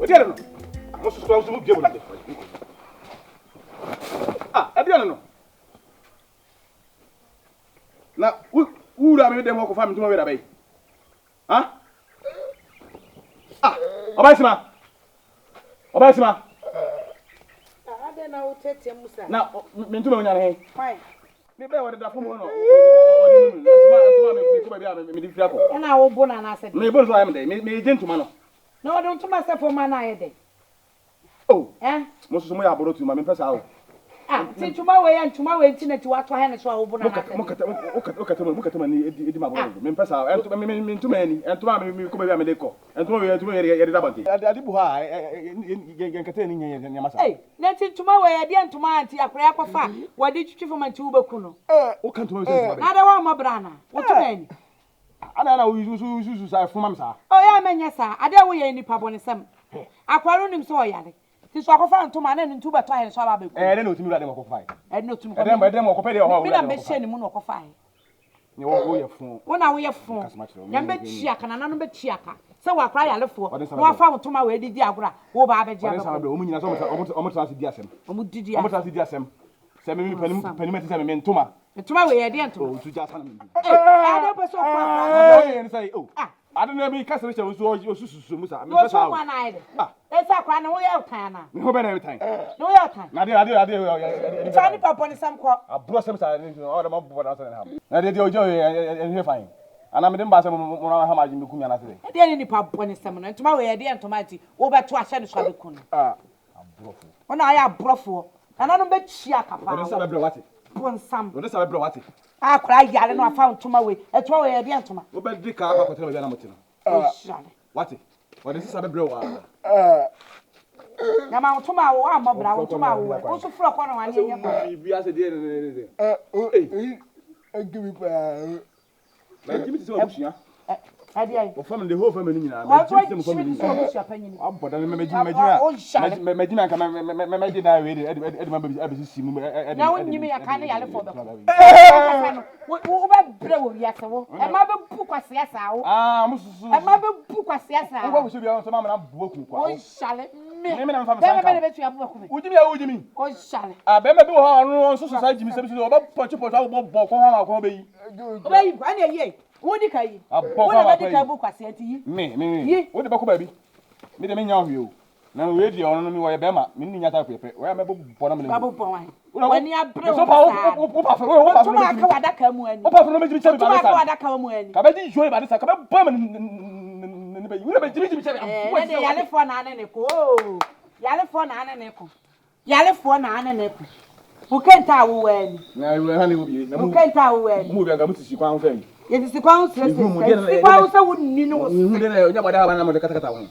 Tiano. Mmusuo so so mu bie mo. Ah, e bia no. Na ura me dem ko fa me tuma we da bai. Ha? Ah, Obaasima. Obaasima. Aden na utete musa. Na me ntuma nya he. Fine. Me be wo da fo mo no. Ntuma me ko bia me di fira ko. Na wo bona na ase. Me bo so am dey. Me je ntuma no. Na wo ntuma se fo ma na ye dey. Oh. Mmusuo mo ya boro tuma me pesa o. Ah, ti tuma we ya ntuma we nti na ti wa to ha ne so a wo bona na ase. Mukata ni edi ma boro. Me pesa o. Ntuma me ntuma ni. Ntuma me ko bia me dey ko. Ntuma ye da banti. Adi bu ha genkata ni nya masa. Eh, na ti tuma we ya de ntuma anti akora akọfa. Wo de twitwi fo ma nti wo beku no. O kan tuma we se. Na da wa mo bra na. Wo tuma ni. Ana usu sa fuma msa. Oh ya menye sa. Ade wo ye nipa bonesem. Akwaro nim so oyare. Ti so akofa ntoma na ntu beto ahe so aba beku. Na otimi rade makofa. Na otimi ko. Edem okope de ho. Mi na me hye ni mu na okofa ahe. Ni wo ye fun. Wo na wo ye fun. Ya be chia Kanana no be chia ka. Se wa kra yalefo. No afa ntoma we didi agora. Wo ba abeji aba. O mu nyina so omo transi di asem. Omo didi asem. Omo transi di asem. Se me panimati se me ntoma. Ntoma we ye de ntoma. O tu ja sana me. Ade be so kwa. Ni say oh. Ade na me kase che so osususu musa. Me pesa. Wo so na ide. Esa kwa na wo ye kan na. Ni ho be na every time. No ye kan. Na ade. Tani papa ni sam kwa. Abro sem sa ni o de mo bo na so na ha. Na de ojo ye fine. Ana me dem ba se mo na ha ma jimi kumya na se. De ni nipa bo ni sam na ntoma we ye de ntoma ti. Wo beto ahye ni so abeku no. Abrofo. Wona aye abrofo. Kana no be chia kapa. Wo de sa be bre wate. Bon sam. Wo de sa be bre wate. Akura yale no afa ntoma we. Etoma we ye de ntoma. Wo be di ka akwa kotere be na motino. Wate. Wo de sa be bre wa. Na ma ntoma wo amobra wo ntoma wo. Wo so fura kwa no anye nya ba. Bi ase de ne. Give me pa. Na give me so abusia. Adi ai. O family the whole family nyina. Ma give me so abusia panyin. Aboda me megina. Megina ka me di na we de ma be abisi mu. Na wonnyimi ya ka ne yale fo be. Wo be bre wo wiase wo. E ma be pu kwase asa wo. Mususu. E ma be pu kwase asa. Wo bo so bia so ma na bo ku kwa. O shale me. Me na mfa sanka. Be be tu ya bo ku me. Ujimi. O shale. Be me bi wo ha no so sa jimi se bi so ba pochi wo bo ko ha ma ko be yi. O be yi kwa na ye. Wo di kai. Wo na be di kai bu kwase ati yi. Me. Wo de ba ko ba bi. Me de me nya hwe o. Na we di ono no mi wo ye be ma. Me ni nya ta pepe. Wo ya me bo bo na me. Ba bo bo wan. Wani abre wo pa fe wo pa fe tuma aka wadaka mu ani. Wo pa fe no me jimi che ba tuma aka wadaka mu ani. Ka ba di joy ba de sa ka ba bo ma ne be you be jimi che ba. Ne yale fo na ane ne ko. Yale fo na ane ne ko. Yale fo na ane ne ko. Bukenta wo wani. Na we ha ne wo bi. Bukenta wo wani. Mu bi ga mutisi kwa ho fe. Ye sisi kwa ho stress. Sisi kwa ho se wonni no. Hu de na nya ba da ba na mo de kata wo.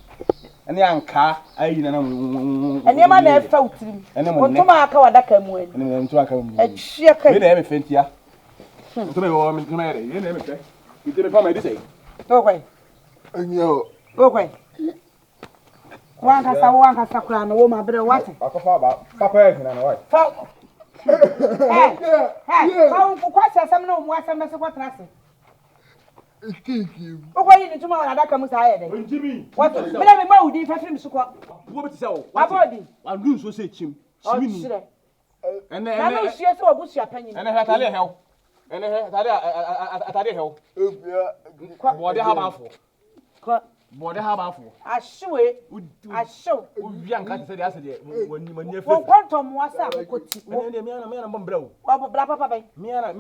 Ene anka ayi na na mu. Ene ma na efa utirim. Ntuma aka wadaka mu ani. Ene ntuma aka mu. Ehie kai. Me na me fentia. Ntuma wo me ntuma yere. Ye na me fe. Ite me fa ma di sei. Okwai. Enyo. Okwai. Wanka sakura no wo ma bre wate. Akofa ba. Papa ye na wa. Fa. Fa ko kwasa sam na mu asam se kwatra se. Kiki. Okwai ni tuma wadaka mu sa aye de. Onjimi. What? Me na me ma udi fa film su ko. Wo be ti se wo. Abodi. Andu so se chim. Chimi ni. Ene na no hie se obusu apanyin. Ene he atale hew. Ene he atale hew. Bode ha ba fo. Ko bode ha ba fo. Ahwe. Ahwe. Owi anka se de ase de woni mani afi. Wo kwantom wasa akoti. Ene me na bombra wo. Wo bra papa bai. Me na.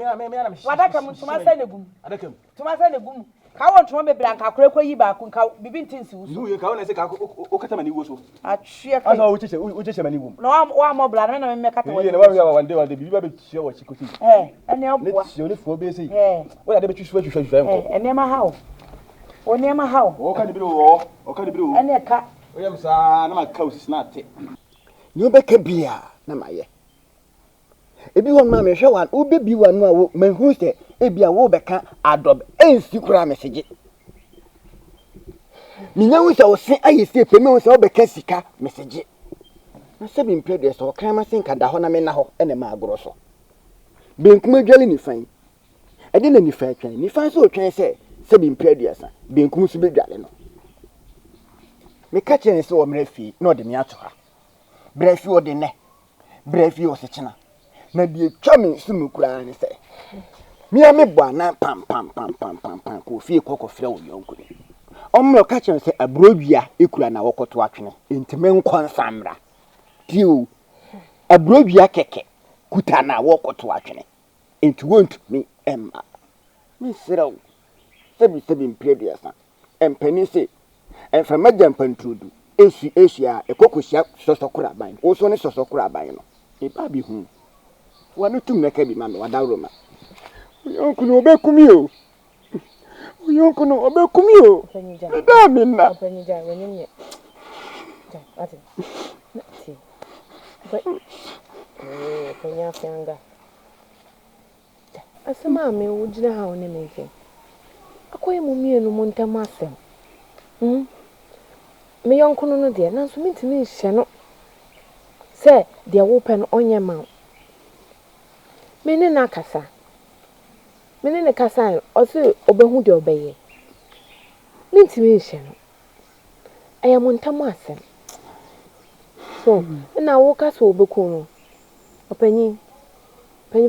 Wadaka mu tuma sa negum. Adaka mu. Tuma sa negum. Ka won tuma be bra nka kore koyi ba ku nka bibi ntinsi wo. Nu ye ka wona se ka o kata mani wo so. Ahwe ka. Asa o cheche mani wo. No wa mo bra na me kata wo. Ye na wa ya wande bibi ba be chie wo chikoti. Ene oboa. Ne chie ne fo be sei. Wo ya de be chusua nko. Ene ma hawo. Oni ma hawo. O ka ni bi wo. Ene ka. O yam sa na ma ka osisi na ate. Ni obeka bia na maye. Ebi won ma me hwe wan obebi wan a wo manhu se ebia wo beka adob ensi kura message. Minya wo se wo se ayesi epeme wo se obeka sika message. Na se bi mpede so kan ma sen kada ho na me na ho ene ma agoro so. Benkum adwale ni fan. Ede na ni fan twan. Ni fan so twan se bi mpede asa. Benkum so be dwale no. Me catch any so mrefi, no de me ato ha. Brefi o de ne. Brefi o se china. Na die twa me sumu kura ni se. Me a me bua na pam ko fie kokko frɛ wo yonko ni. Omro catch any se abrowia ekura na wokoto atwene. Ntime nkon samra. Tiu abrowia keke kuta na wokoto atwene. Enti won't me emma. Me siraw. Sebi mpredesa. Empani se enfama jampantrudu. Esia ekokosia sosokura ban. Oso ne sosokura ban no. E ba bi hu. Wanu tum na ka bi ma me wadawroma. Yonko no obekumi o. Yonko no obekumi o. Da mi na. Opanija wenyemye. Ja, ati. Ti. Panya fianga. Asema me wujina ha one menke. Akoye mu mienu mu ntam asem. Me yonko no de na so mintimi hye no. Se de wo pe no onye ma. Me ne na kasa. Me ne kasa o se obehu de obeye. Mintimi hye no. Aya mu ntam asem. So, na wo kasa obeku no. Opanyi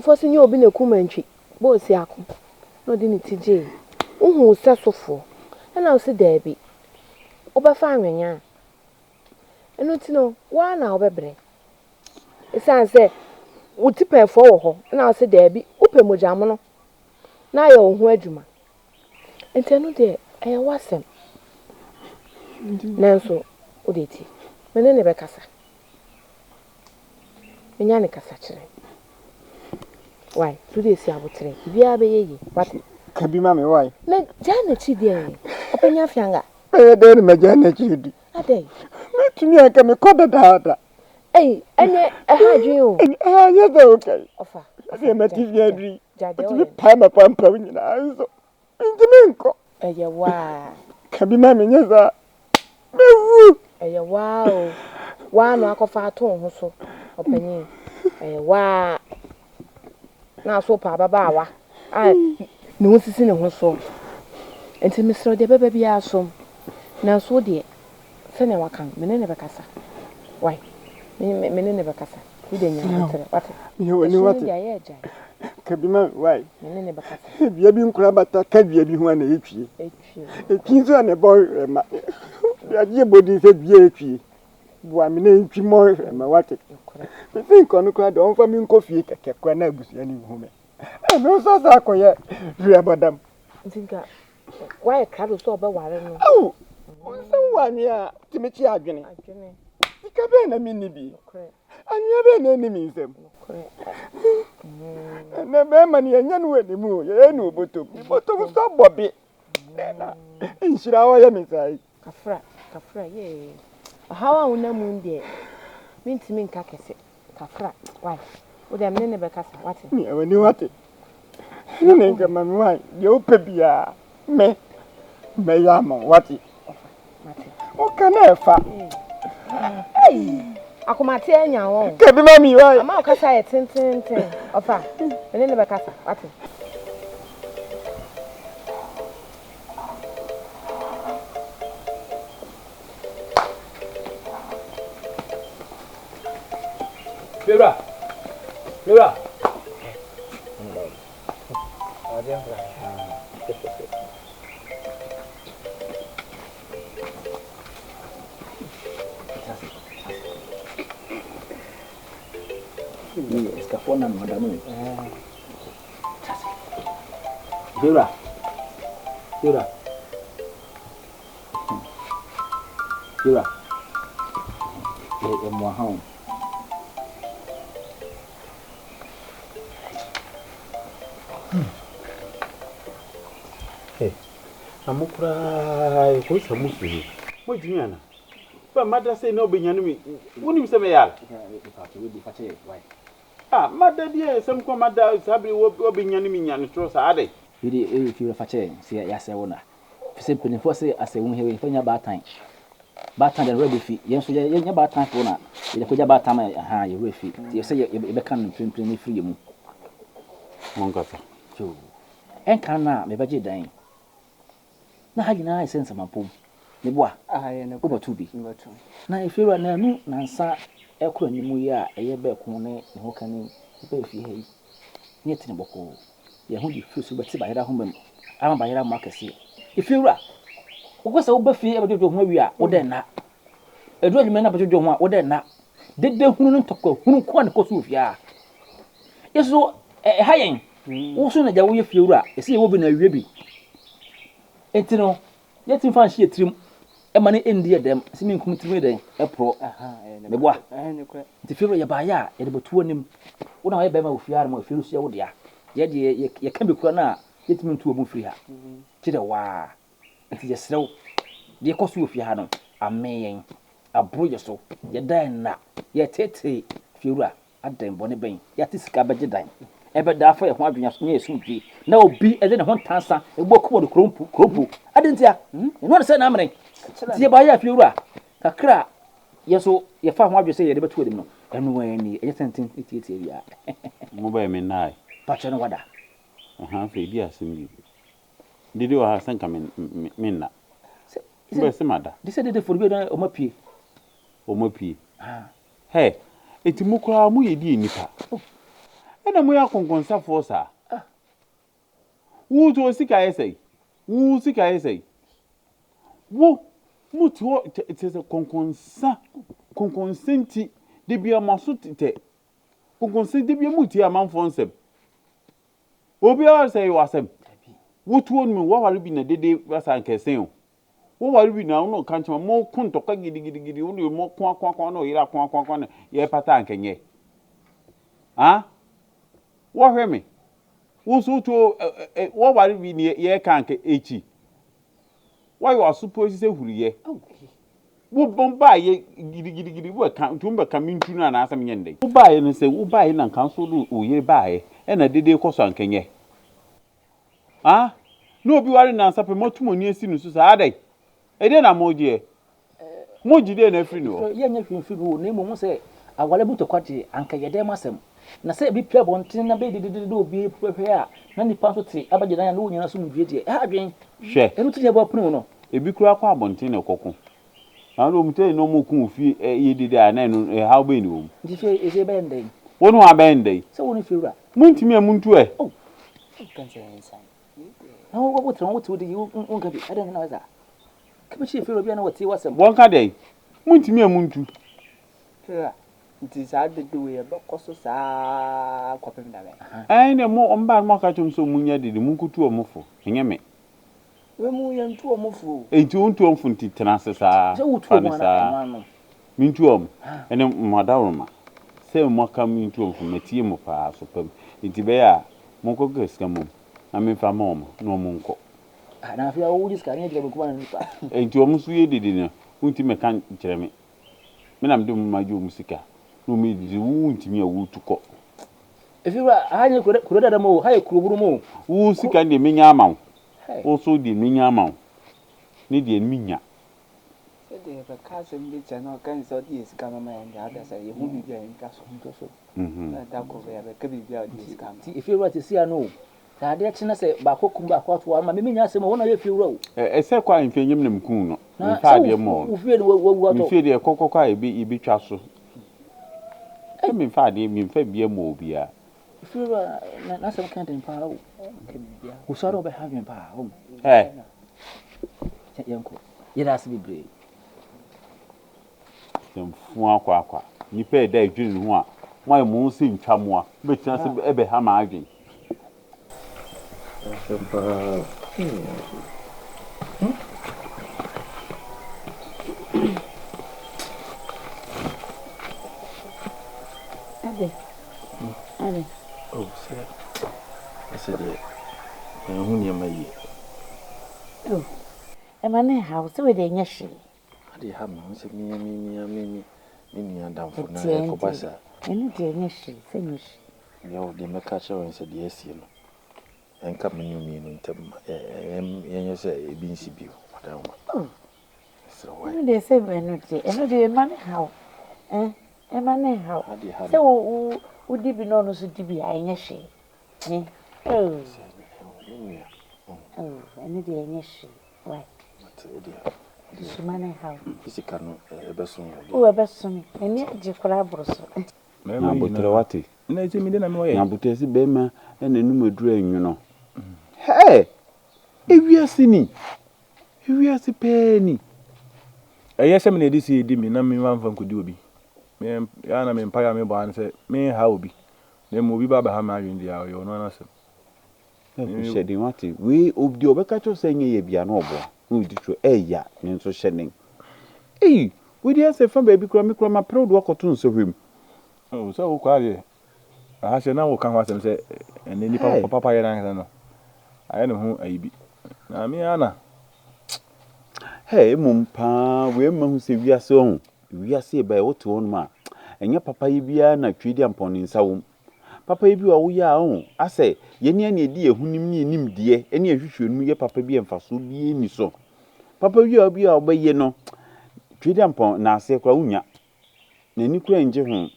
fo se nye obi na kumantwi. Bo si akọ. No di ni tije. Uhu se sofo. Na o se daabi. Obefa anwenya. Enu ti no, wa na obebre. Esan se utipe fo wo ho. Na o se daabi. Upe mojam no. Na ya ohu adwuma. Entenu de e wasem. Nanso o de ti. Mene ne be kasa. Menya ne kasa kire. Why? Today si abotre. Bia be ye. What? Kabi ma me why? Na jana chi de. Openya fianga. De ne majana chi di. Ade. Metumi aka me koda da. Ey, ene ahadwen o. Yes okay. Ofa. Ade mativia adri. Jade Metumi pa ma pampa nyina anso. Ntimi nko. Eye wa. Kabi ma me nyeza. Mewu. Eye wa o. Wa no akofa ato ho so. Opanyi. Eye wa. Na so pa baba wa. Ne wosisi ne ho so. Enti misro de baba bia asom. Na so de se ne wakan, mene ne bekasa. Why? Mene ne bekasa. Ide nya ntere. What? Yo ni what? Kabima why? Mene ne bekasa. Bia bi nkura bata ka bia bi hu ana etwie. Etwi so na boy ma. Bia je bodi se bia etwie. Bua mene ntwi mo ma wate. Me think onu kura de onfa mi nkofie keke kwa na abusua ni hu me. No so sa akoye ria badam. Ntinka why crowd so obeware no. Oh. Onsan wani a timechi adwene. Ika be na minni bi. Anya be na ni mi nsem. Na be ma ni anya no wani mu ye na obotom. Obotom so bobe. Na inshira wa ya misai. Kafra ye. Hawa una mu ndie. Mintimi nka kese. Kafra. Why? O dem ne be kasa wate. Ni wani wate. Ni nka mami why? Ye opa bia me yama wate. O kana efa. Akomate anya won. Kabi mami why? Ama o kasa ye tin. Ofa. Mene ne be kasa wate. Bebra. Ni escafona no madame. Bebra. E mo hao. Amukura ko samu su mo junyana ba mada sai no benyanu mi woni se me yal mada die sam ko mada sabi wo benyanu mi nyanu tro sa ade Bidi e fi fache se ya se wona fi se peni fo se ase won hewe fanya batan de ready fi yen so ye nya batan fo na ye ko ja batan aha ye refi ye se ye be kan plen fi ye mu mon kata jo en kan na me baje dan na ha gina sense mapom Yeboah. Aye na Over to be. mbato. Na if you are na nu nansa ekro ni mu ya eye be ko ne ho kan be fi ha yi. Ni tin boko. Ye hu di fi so be ti ba yera ho bam. Ama ba yera ma kase. If you are wo se wo ba fi e be jojo ho wi a wo den na. Edu adwuma na be jojo ho a wo den na. Dede hunu no tokwa hunu ko ne ko so fi a. Yeso ha yen. Wo so na ja wo ye fi wura. E se ye wo bi na wie bi. Etino yetin fan hye trim e mane endi edem se min kum trim den e pro Yeboah Ne kwa nti fero ye ba ya ye de betuo nim wo na ye ba ma ofiar ma fero so ye wo dia ye de ye ka be kura na yetim ntu obu firi ha kire wa nti ye serew de ko so ofia ha no amen abro ye so ye dan na ye tete fero adan bone ben ye tisika beje dan ebe da fa ye ho adwenya so nye esumdwe na obi ede ne ho tansa egbo ko do krompu adentia no se na amre ti ye ba ya fiura kakra ye so ye fa ho adwe se ye de betu odim no enu wani enye senten etieti bia Mo ba me nai. pa che no wada Fe di asem didi wa hasan ka minna. Be se mada. di se de forbi na o mapie O mapie. He, eti mu kura mu ye di nipa. Na mu ya konkonsa forsa. Wu to sika esai. Wu sika esai. Wo mu to se konkonsenti de bia maso tete. Konkonsenti de bia mu ti amanfo nsem. Obi a say wasem. Wo to onu wo wale bi na dede wasa nkesen o. Wo wale bi na no kan chama mo kontoka gidi wo no mo kwa no yira kwa na ye pata ankenye. Ah? Wo hwe me wo so to wo ware bi ne ye kan ke echi wo you are supposed say huriye wo bomba ye gidi wo kan tumba kamintu na na asam nyende wo ba ye no se wo ba ye na kan so do o ye ba ye e na dede koso ankenye ah no obi ware na sape motumo ni esi no so sa adai e de na moje de na free no ye nya hwemfi no na emu se awale butokwati anka ye de masem na se bi pia bontin na be de obi hwehwe a na nipa so te abaje na wo nyina so mdwie die adwen hwe enu ti Yeboah punu no ebi kura kwa bontin ne kokko na no mte no mo kun fi ye dede a na no how be ni wo ndi fe eze be ndai wonu abendai se woni fiura muntimi amuntu e kan se insan. na wo tron wo ti wo de unka bi adan na waza ka chi fiura bi na wo ti wasem wonka dai muntimi amuntu Kira nti sa de we e bokoso sa kwapem da be. ai ne mo omba mo ka chum so munya dede munkutu omofo enye me We mu yantu omofu. enti ontu omfo nti tenase sa se wo tu mo na no mintu om ene madawroma se mo ka mintu omfo metie mo pa so pam nti be ya mo ko geska mo na me fa mo no mo nko na fi wo jiska nya jira ko na nipa enti omsu ye dede ne unti me kan kire me na mde mo majo musika no me di untimi a wutuko fiura anya kuro dada mo ha ye kuro buru mo wu sika de menya amaw o so de menya amaw ne de minya Se de be ka se mbi chano kan so di ska mama ya da sa ye hu bi bia nka so. Na da ko be be ka bi bia di ska ma. ti fiura ti sia no ta de china se ba ko kumba ko to ma me menya se mo wona ye fiura o ese kwa mfenyem nem kun no mfa de mo wo fie no wo to mfie de kokokwa ibi twa so e me mfa de me mfa bia mo obia fiura na se kan den pa o ke bia wo so ro be ha ben pa o yanko yira se bibre mfu akwa nipa e da adwiri ho a mo mo si ntwa mo a be tina se ebe ha ma adwen Aden. Oh, sir. I said, who near my year? Oh. Emmanuel house we dey nyashi. I did have me, down for now. Kobasa. Eni dey nyashi, say nyashi. Yo, the Macacho and said, yes, you know. And come in them, yes, a bean sibu, madam. Oh. So why? They say we no dey. Eno dey Emmanuel house. Emmanuel house. I did have Say wo di bi no so di bi a nyashi. Oh, eni dey nyashi. Why? Matilda. Sumane how. Isikano ebeso. O ebeso me. Eni agikora abroso. Na botere wate. Na ese mi de na me oye. Na botere si bema na nenu aduru anwuno. Hey! Ewiase ni. Ewiase pe ni. Eyese me na edisi edi mi na me wanfa nkodi obi. Me ya na me mpaya me bo an se me ha obi. Na mo obi baba ha ma adwindi ya yo no na se. Na shedi wate. We obdi obeka cho se nye ye bia na obo. No di tro eya ne nso hyenen. Eh, we dey say fa baby kura me kura ma proud wo koto nso hwem. Oh, so wo kwa de. Ah, se na wo kan wasem se ene nipa papa ye na no. Aye ne ho ayibi. Na me ana. Hey, mumpa, we ma hu se wiase ho. Wiase ba e woto on ma. Enye papa yi bia na twedi ampon nsa wo. Papa yi bi wa wo ya ho. Ase, ye ne edi ehunim ne enim de, ene ehwehwenum ye papa bi emfaso bi eni so. Papa wi obi a obaye no. Twedi ampon na ase kwa unya. Na ni kura nje ho.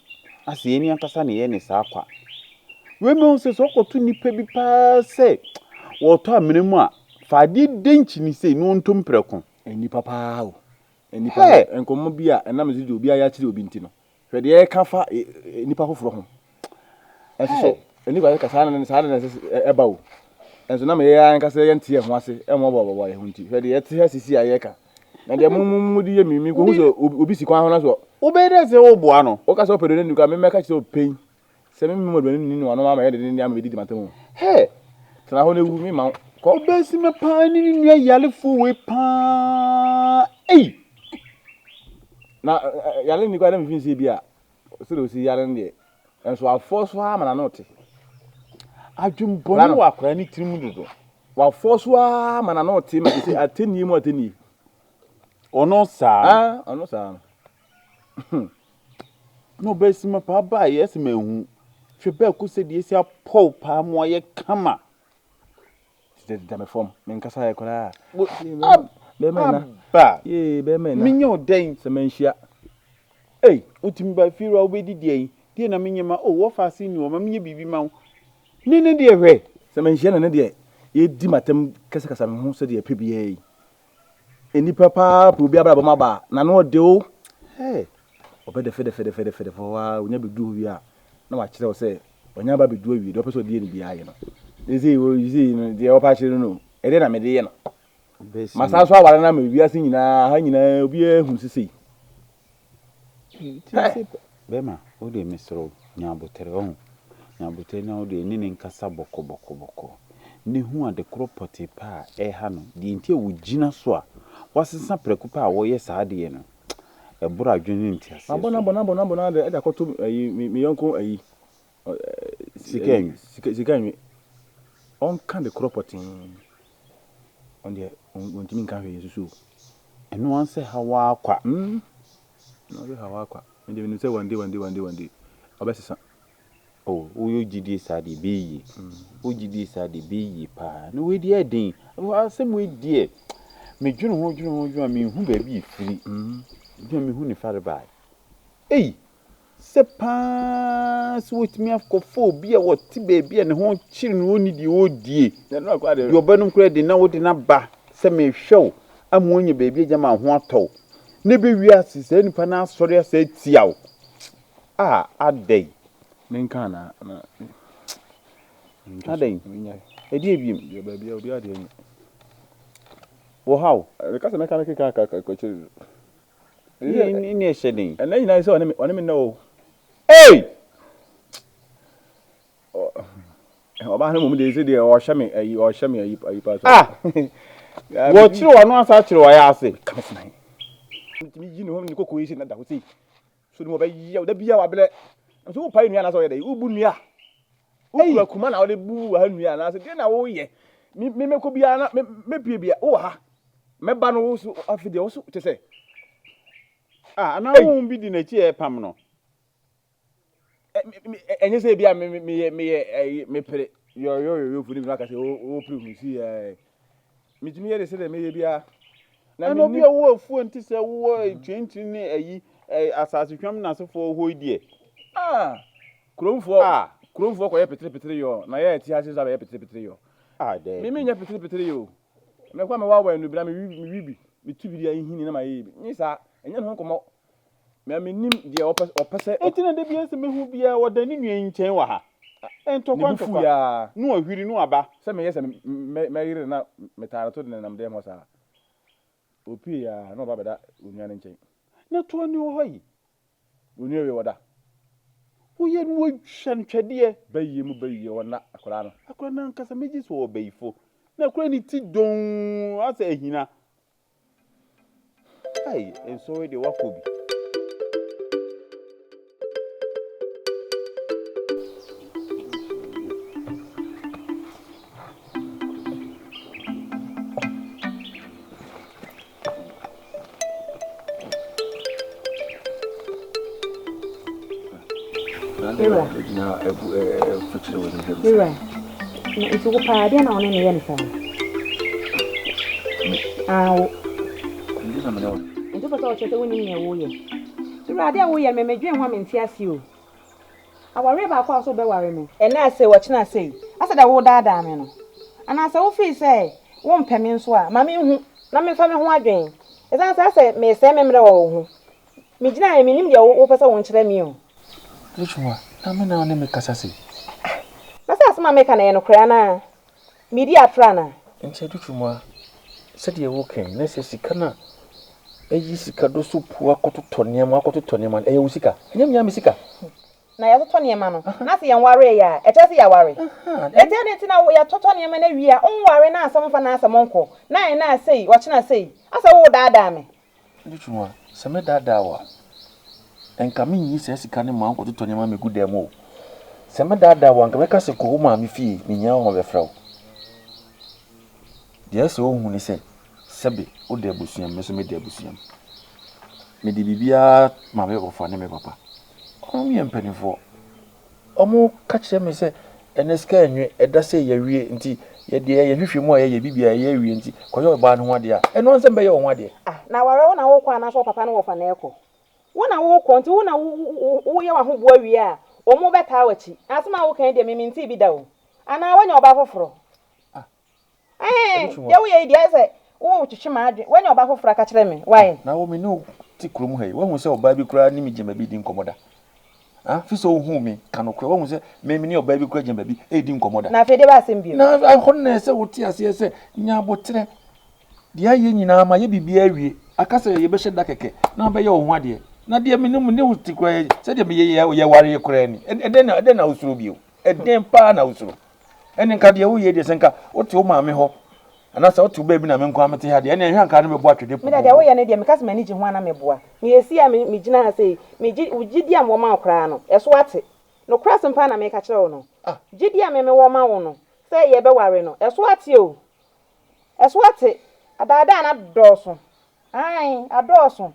Ase ye ni ankasa ne ye ne sa kwa. We ma hu se so koto nipa bi pa se. Wo to amenemu a faade denchi ni se no ntom preko. Eni papa o. Eni papa enkomo bi a enam zidu obi aya kire obi ntino. Hwede ye ka fa nipa foforo ho. Enso so eni kwa ka sa na eba o. Enso na me ye an ka se ye ntie ho ase e mo bobo ye ho nti. Hwede ye te asisi aye ka. Na de mu di ye mimi ko so obi si kwan ho na so. Obede se wo boa no. O ka so pedo ni ka me ka kire o pen. Se me mo do ni no no ma ye de ni am be di matam. Hey, tena ho na wu mi ma Obaasima pa ni nua yalefo we pa. Eh. Na yale ni kwa na mfin se bia. Se do si yale ne. Enso afo ha mana no te. Adwumboni wa akra ni tirimu dodo. Wa force ha mana no te ma se ateni mu ateni. Ono sa. Ono sa. No Obaasima pa ba yes ma hu. Hwe ba ku se de esi apau pa mo ye kama. Da me form men kasa ya kola Be mena ba be mena minye oden se menhia utimi ba firu a obedi die na minye ma wo fa si ni o ma minye bibi ma ne de hwe se menhia na ne de ye di matem kasa me ho se de pebia eni papa pu bia bra ba ma ba na no de o obede fede fo wa onya bedu wi a na wa kire o se onya ba bedu wi de o peso de ni bia ye no ezi no de opa chire no ede na me de ye no masa so aware na me wiase nyina ha nyina obi ehun sisi bema o de misro nya botere ho nya botere na o de ni nkasa boko ne hu ade kropoti pa ha no de ntie wo gina so a wasesa preku pa wo ye sa de ye no e bura adwene ntia se abona de eda koto ayi mi yonko ayi sikanwi on kan de kropoti on de on timi kan hwe yesusu eno an se hawa akwa no de hawa akwa inde mi se one day obesesa o yo gidi sa de beyi o gidi sa de beyi pa no we die den asem we die me dwunu ho me hu ba bi firi bi me hu ni fare bai se pa so wetimi afkofo bi a woti baby a ne ho chiri no ni di odie no akwa de yo banum kura de na wodi na ba se me hwew amonye baby agya ma ho atɔ ne be wi asise nipa na asɔre asa tiaw adai nenka na adai edi ebiem yo baby obi ade ni wo haw e ka se mechanic ka chiri ni e shedin na nyina se one me no oba na mo de se de o hye me ayi pa so wo chiri wonu asa chiri wo ya ase kamesina mi yi no ni kokko yi na da ho sei so ni mo ba yi da bia wa bele so wo pa nua na so ye dey ubu nua ubu kuma na wo de bu ha nua na se de na wo ye me meko bia na me pie bia wo ha me ba no wo so afide wo so te se ana wo bi di na chi e pam no enye se bia me pere yo funi na ka se o pere hu si mi timi ye de se de me ye bia na no bia wo afu nti se wo 20 ni ayi asase twam na se fo ho die kromfo ko ye petre yo na ye ti ase za be petre yo de mi nya petre yo me kwa me wa enu bia me wibi mitu bi ya hini na ma yi ni sa enye no komo me nim de opese etina de bia se mehu bia wodani nwan nchen wa ha entokwa ntokwa ya no ahwiri no aba se me yese me yire na metara to de nam de mo sa opi ya no ba beda onyan nchen na to ni ho yi oni we woda wo ye no hwan twede bayi mu bayi wona akora no akora na nkasa meji so obayifo na akora ni ti don asa ehina ai enso we de wakobi Mira, itu ko pa dia na one ne ye nsa. Awo. ndina mane Itu pa so chete woni ne wo ye. Mira dia wo ye me medwen ho menti ase o. Aware ba kwa so be ware me. Ena ase wo chena ase. Ase da wo daada me no. Ana ase wo fi se wo mpeme nso a ma me hu na me fa me ho adwen. Esan sa ase me se me mre wo ho. Me gina e me nim dia wo pese wo nkyere me o. Lichwa na me na one me kasa se Nasa asema meka na ye no kra na. Midi atra na. nche duchuma se de wo ken na se sika na eyi sika do so pu akototo niam e wusika nyam sika Na ya toto niema no. Na se ye nware ya, e che se ya ware. Ete ne ti na ya toto niema na wi a onware na asem fa na asem nko. Na ye na sei, wo chena sei. Asa wo daada me. lichwa se me dada wa enka me yi se sika ne ma akototo niam me gudem o se me dada wa nka me ka se ko ma me fie me nya ho be frawo de se o hu ni se sebe o de abusuam me so me de abusuam me de bibia ma me ofo ne me papa o mi empanifo omo ka kire me se eneska enwe eda se ye wie nti ye de ye hwehwe mu a ye bibia ye wie nti koyo ba ne ho ade a eno nse be ye ho ade Ah, na ware wo na wo kwa na so papa no wo fa na eko. Wo na wo ko nti wo na wo ye wa ho bo awie a, o mu beta wachi. Asema wo kan de me minti bi da o. Ana wanya oba foforo. Ya wo ye dia se wo twetwe ma adwe. Wanya oba foforo ka kire me. Why? na wo me no ti krom hai wo hu se oba bi kura ni mi jema bi di nkomoda fi so hu mi kanokwe wo hu se me ni oba bi kura jema bi e di nkomoda Na fe de ba asem bi. na ahon na se wo ti ase se nya botre dia ye nyina ma ye bibia awie akasa ye be hye da keke na be ye wo ho ade na dia me ne wo ti kura se dia me ye ware ye kura ni eden na usuro bio eden pa na usuro enen ka dia wo ye de senka wo ti wo ma me ho anasa otu ba bi na me nkwa mete ha de ene ehwa nka no me bo atwede Me da dia wo ye ne dia me kase mani ji ho ana me boa. Me yesi a me gina ha sei, me gidi am wo ma okra no. Eso ate. No kra sempa na me ka kire wo no. Gidi a me wo ma wo no. Se ye be ware no. Eso ate o. Eso ate. Adada na doso. Ai, adoso.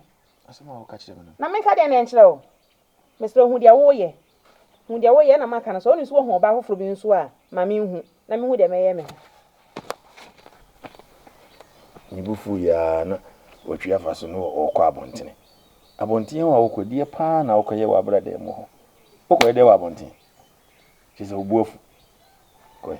asema wo ka kire me no Na me ka dia na nkire wo. Mesro hu dia wo ye. Hu dia wo ye na maka na so oni so ho oba foforo bi nso a ma me hu. Na me hu dia me ye me. nibufu ya na watwi afaso no okọ abontene abontene wa okodi pa na okoye wa brada mo ho okoye de wa abontene chese obuafu koye